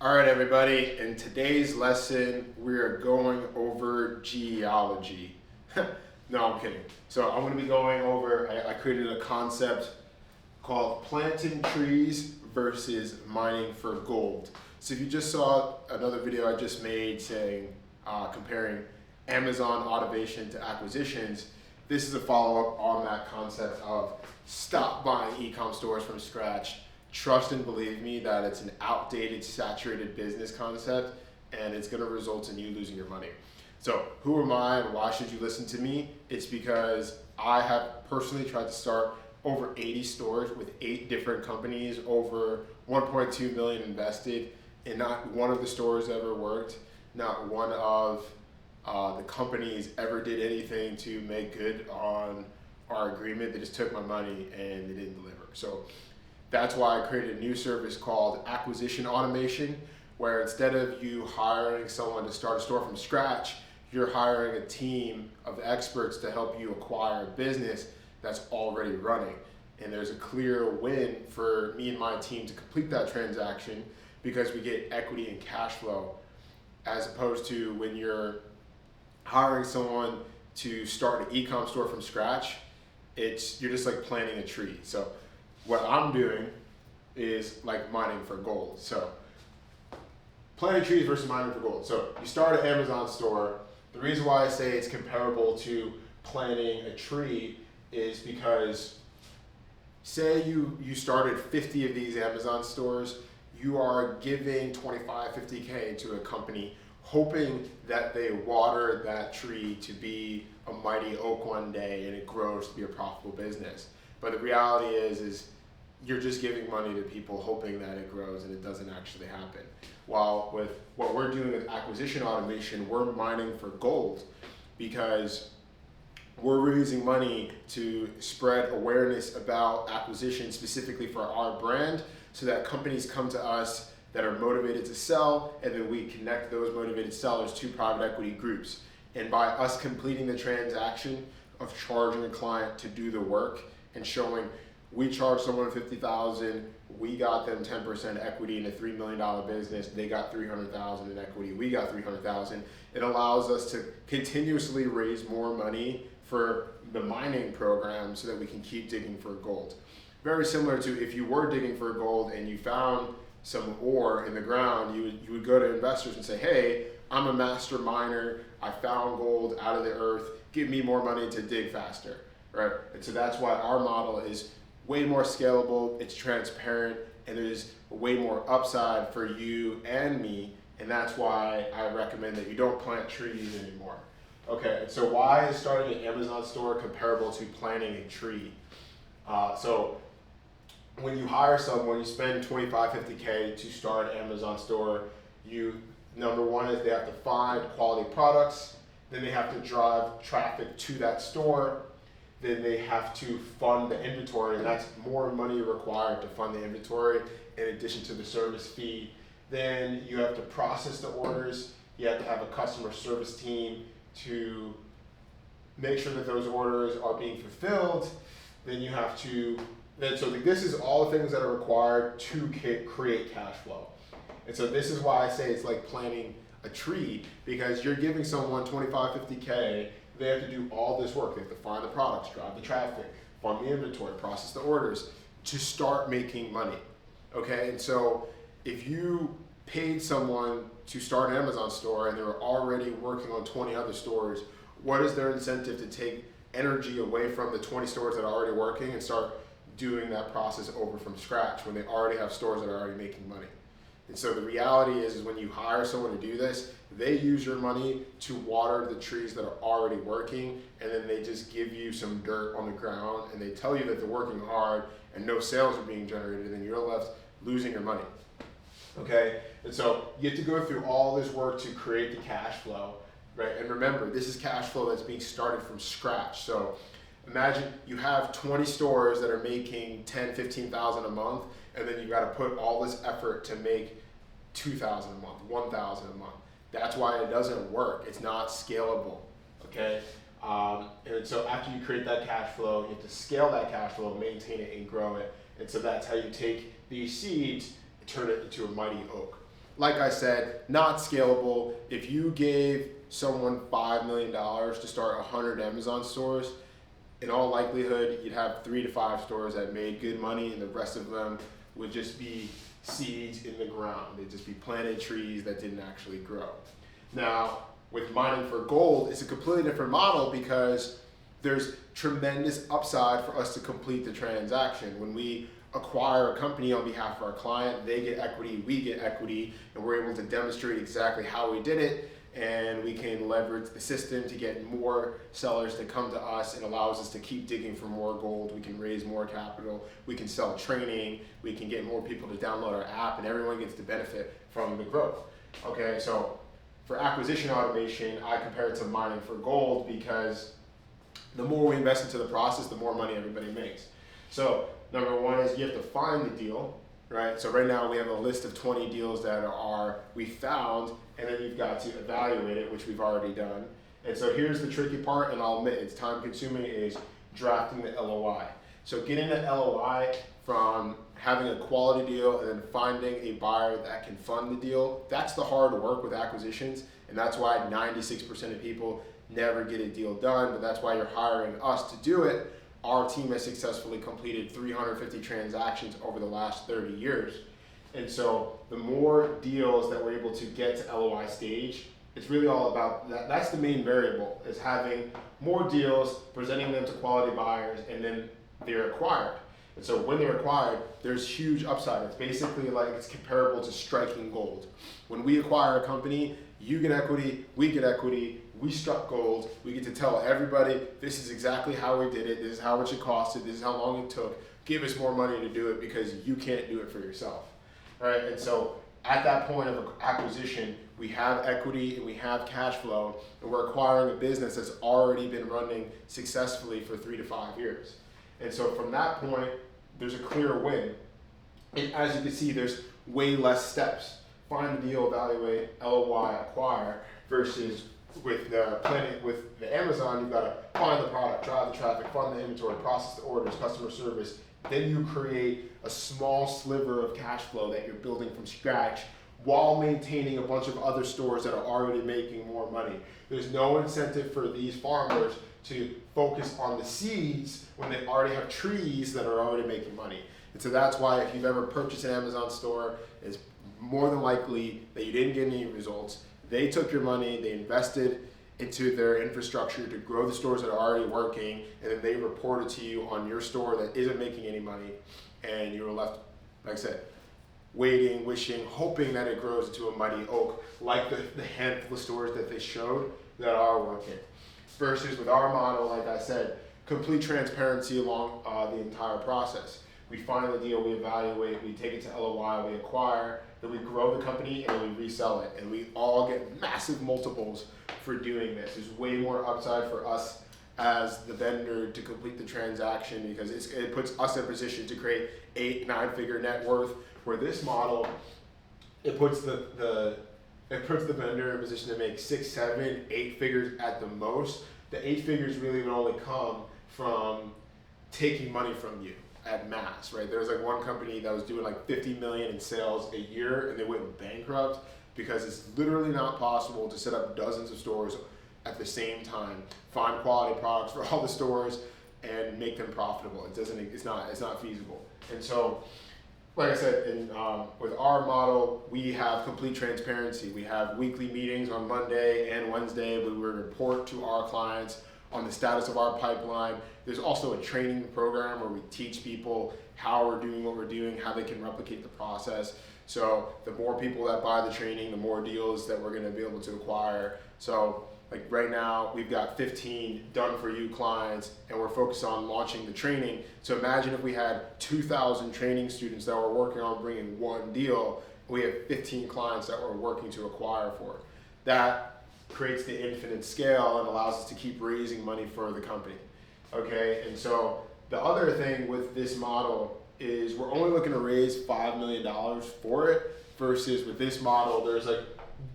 All right, everybody, in today's lesson, we are going over geology. No, I'm kidding. So I'm going to be going over, I created a concept called planting trees versus mining for gold. So if you just saw another video I just made saying, comparing Amazon automation to acquisitions, this is a follow-up on that concept of stop buying ecom stores from scratch. Trust and believe me that it's an outdated, saturated business concept, and it's going to result in you losing your money. So who am I and why should you listen to me? It's because I have personally tried to start over 80 stores with 8 different companies, over 1.2 million invested, and not one of the stores ever worked. Not one of the companies ever did anything to make good on our agreement. They just took my money and they didn't deliver. So that's why I created a new service called Acquisition Automation, where instead of you hiring someone to start a store from scratch, you're hiring a team of experts to help you acquire a business that's already running. And there's a clear win for me and my team to complete that transaction because we get equity and cash flow, as opposed to when you're hiring someone to start an e-com store from scratch, you're just like planting a tree. So what I'm doing is like mining for gold. So planting trees versus mining for gold. So you start an Amazon store. The reason why I say it's comparable to planting a tree is because say you started 50 of these Amazon stores, you are giving 25, 50K to a company hoping that they water that tree to be a mighty oak one day and it grows to be a profitable business. But the reality is you're just giving money to people hoping that it grows and it doesn't actually happen. While with what we're doing with acquisition automation, we're mining for gold because we're raising money to spread awareness about acquisition specifically for our brand so that companies come to us that are motivated to sell, and then we connect those motivated sellers to private equity groups. And by us completing the transaction of charging a client to do the work and showing we charged someone $50,000, we got them 10% equity in a $3 million business, they got $300,000 in equity, we got $300,000. It allows us to continuously raise more money for the mining program so that we can keep digging for gold. Very similar to if you were digging for gold and you found some ore in the ground, you would go to investors and say, hey, I'm a master miner, I found gold out of the earth, give me more money to dig faster, right? And so that's why our model is way more scalable, it's transparent, and there's way more upside for you and me, and that's why I recommend that you don't plant trees anymore. Okay, so why is starting an Amazon store comparable to planting a tree? So when you hire someone, you spend 25, 50K to start an Amazon store. Number one is they have to find quality products, then they have to drive traffic to that store, then they have to fund the inventory, and that's more money required to fund the inventory in addition to the service fee. Then you have to process the orders, you have to have a customer service team to make sure that those orders are being fulfilled, then you have to, so this is all the things that are required to create cash flow. And so this is why I say it's like planting a tree, because you're giving someone 25, 50K, they have to do all this work. They have to find the products, drive the traffic, fund the inventory, process the orders to start making money. Okay, and so if you paid someone to start an Amazon store and they were already working on 20 other stores, what is their incentive to take energy away from the 20 stores that are already working and start doing that process over from scratch when they already have stores that are already making money? And so the reality is when you hire someone to do this, they use your money to water the trees that are already working, and then they just give you some dirt on the ground and they tell you that they're working hard and no sales are being generated, and then you're left losing your money. Okay, and so you have to go through all this work to create the cash flow, right? And remember, this is cash flow that's being started from scratch. So imagine you have 20 stores that are making 10, 15,000 a month, and then you got to put all this effort to make 2,000 a month, 1,000 a month. That's why it doesn't work. It's not scalable, okay? And so after you create that cash flow, you have to scale that cash flow, maintain it, and grow it. And so that's how you take these seeds and turn it into a mighty oak. like I said, not scalable. If you gave someone $5 million to start 100 Amazon stores, in all likelihood, you'd have 3 to 5 stores that made good money, and the rest of them would just be seeds in the ground. They'd just be planted trees that didn't actually grow. Now, with mining for gold, it's a completely different model because there's tremendous upside for us to complete the transaction. When we acquire a company on behalf of our client, they get equity, we get equity, and we're able to demonstrate exactly how we did it, and we can leverage the system to get more sellers to come to us. It allows us to keep digging for more gold. We can raise more capital, we can sell training, we can get more people to download our app, and everyone gets to benefit from the growth. Okay, so for acquisition automation, I compare it to mining for gold because the more we invest into the process, the more money everybody makes. So number one is you have to find the deal, right? So right now we have a list of 20 deals that we found, and then you've got to evaluate it, which we've already done. And so here's the tricky part, and I'll admit it's time consuming, is drafting the LOI. So getting the LOI from having a quality deal and then finding a buyer that can fund the deal, that's the hard work with acquisitions, and that's why 96% of people never get a deal done, but that's why you're hiring us to do it. Our team has successfully completed 350 transactions over the last 30 years. And so the more deals that we're able to get to LOI stage, it's really all about that. That's the main variable, is having more deals, presenting them to quality buyers, and then they're acquired. And so when they're acquired, there's huge upside. It's basically like it's comparable to striking gold. When we acquire a company, you get equity, we get equity, we struck gold, we get to tell everybody, this is exactly how we did it, this is how much it costed, this is how long it took, give us more money to do it because you can't do it for yourself. All right, and so at that point of acquisition, we have equity and we have cash flow, and we're acquiring a business that's already been running successfully for 3 to 5 years. And so from that point, there's a clear win. And as you can see, there's way less steps. Find the deal, evaluate, LOI, acquire, versus with the Amazon, you've got to find the product, drive the traffic, fund the inventory, process the orders, customer service. Then you create a small sliver of cash flow that you're building from scratch while maintaining a bunch of other stores that are already making more money. There's no incentive for these farmers to focus on the seeds when they already have trees that are already making money. And so that's why if you've ever purchased an Amazon store, it's more than likely that you didn't get any results. They took your money, they invested into their infrastructure to grow the stores that are already working, and then they reported to you on your store that isn't making any money, and you were left, like I said, waiting, wishing, hoping that it grows into a mighty oak, like the handful of stores that they showed that are working. Versus with our model, like I said, complete transparency along the entire process. We find the deal, we evaluate, we take it to LOI, we acquire, then we grow the company, and then we resell it. And we all get massive multiples for doing this. There's way more upside for us as the vendor to complete the transaction because it puts us in a position to create 8-9-figure net worth. Where this model, it puts the vendor in a position to make 6, 7, 8 figures at the most. The 8 figures really would only come from taking money from you at mass, right? There was like one company that was doing like 50 million in sales a year, and they went bankrupt because it's literally not possible to set up dozens of stores at the same time, find quality products for all the stores, and make them profitable. It's not feasible. And so, like I said, with our model, we have complete transparency. We have weekly meetings on Monday and Wednesday where we report to our clients on the status of our pipeline. There's also a training program where we teach people how we're doing what we're doing, how they can replicate the process. So the more people that buy the training, the more deals that we're going to be able to acquire. So like right now, we've got 15 done for you clients, and we're focused on launching the training. So imagine if we had 2,000 training students that were working on bringing one deal, we have 15 clients that we're working to acquire for. That creates the infinite scale and allows us to keep raising money for the company. Okay, and so the other thing with this model is we're only looking to raise $5 million for it, versus with this model, there's like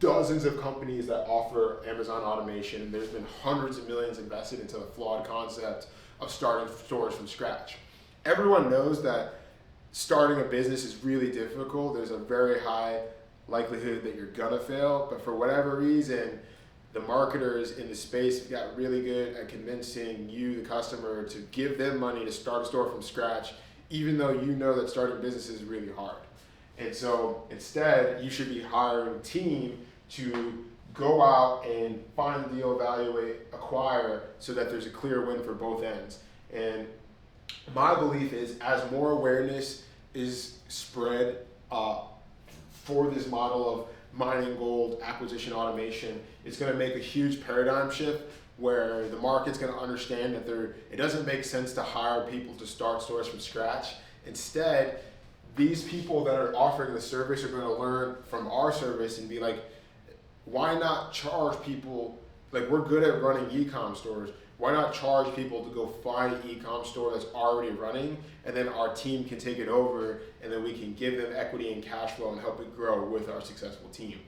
dozens of companies that offer Amazon automation. There's been hundreds of millions invested into the flawed concept of starting stores from scratch. Everyone knows that starting a business is really difficult. There's a very high likelihood that you're gonna fail. But for whatever reason, the marketers in the space got really good at convincing you, the customer, to give them money to start a store from scratch, even though you know that starting business is really hard. And so instead, you should be hiring a team to go out and find the deal, evaluate, acquire, so that there's a clear win for both ends. And my belief is, as more awareness is spread for this model of mining gold, acquisition automation, it's going to make a huge paradigm shift where the market's going to understand that it doesn't make sense to hire people to start stores from scratch. Instead, these people that are offering the service are going to learn from our service and be like, why not charge people? Like, we're good at running e-com stores. Why not charge people to go find an e-com store that's already running, and then our team can take it over, and then we can give them equity and cash flow and help it grow with our successful team.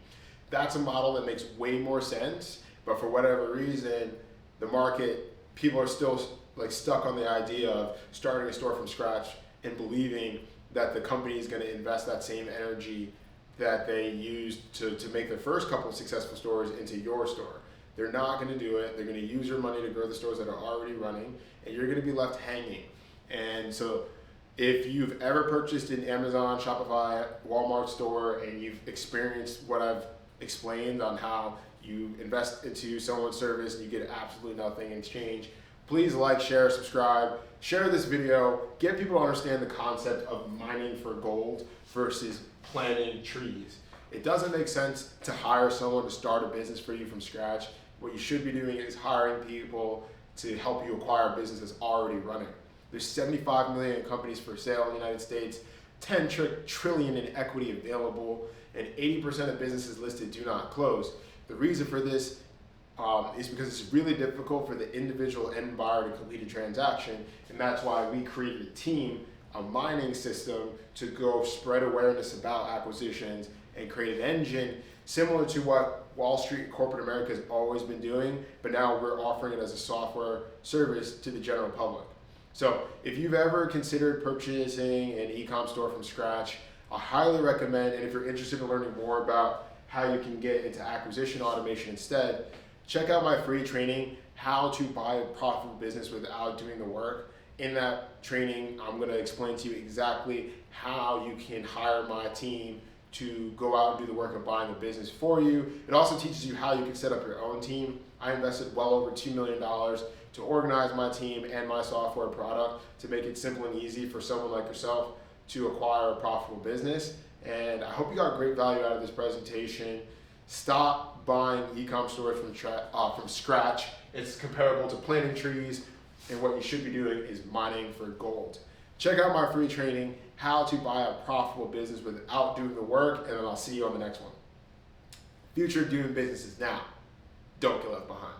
That's a model that makes way more sense, but for whatever reason, the market, people are still like stuck on the idea of starting a store from scratch and believing that the company is going to invest that same energy that they used to make their first couple of successful stores into your store. They're not going to do it. They're going to use your money to grow the stores that are already running, and you're going to be left hanging. And so if you've ever purchased an Amazon, Shopify, Walmart store, and you've experienced what I've explained on how you invest into someone's service and you get absolutely nothing in exchange, please like, share, subscribe, share this video, get people to understand the concept of mining for gold versus planting trees. It doesn't make sense to hire someone to start a business for you from scratch. What you should be doing is hiring people to help you acquire a business that's already running. There's 75 million companies for sale in the United States, 10 trillion in equity available, and 80% of businesses listed do not close. The reason for this is because it's really difficult for the individual end buyer to complete a transaction, and that's why we created a team, a mining system, to go spread awareness about acquisitions and create an engine similar to what Wall Street and corporate America has always been doing, but now we're offering it as a software service to the general public. So if you've ever considered purchasing an e-com store from scratch, I highly recommend, and if you're interested in learning more about how you can get into acquisition automation instead, check out my free training, How to Buy a Profitable Business Without Doing the Work. In that training, I'm going to explain to you exactly how you can hire my team to go out and do the work of buying the business for you. It also teaches you how you can set up your own team. I invested well over $2 million to organize my team and my software product to make it simple and easy for someone like yourself to acquire a profitable business. And I hope you got great value out of this presentation. Stop buying e-com stores from scratch. It's comparable to planting trees, and what you should be doing is mining for gold. Check out my free training, How to Buy a Profitable Business Without Doing the Work, and then I'll see you on the next one. Future doing business is now. Don't get left behind.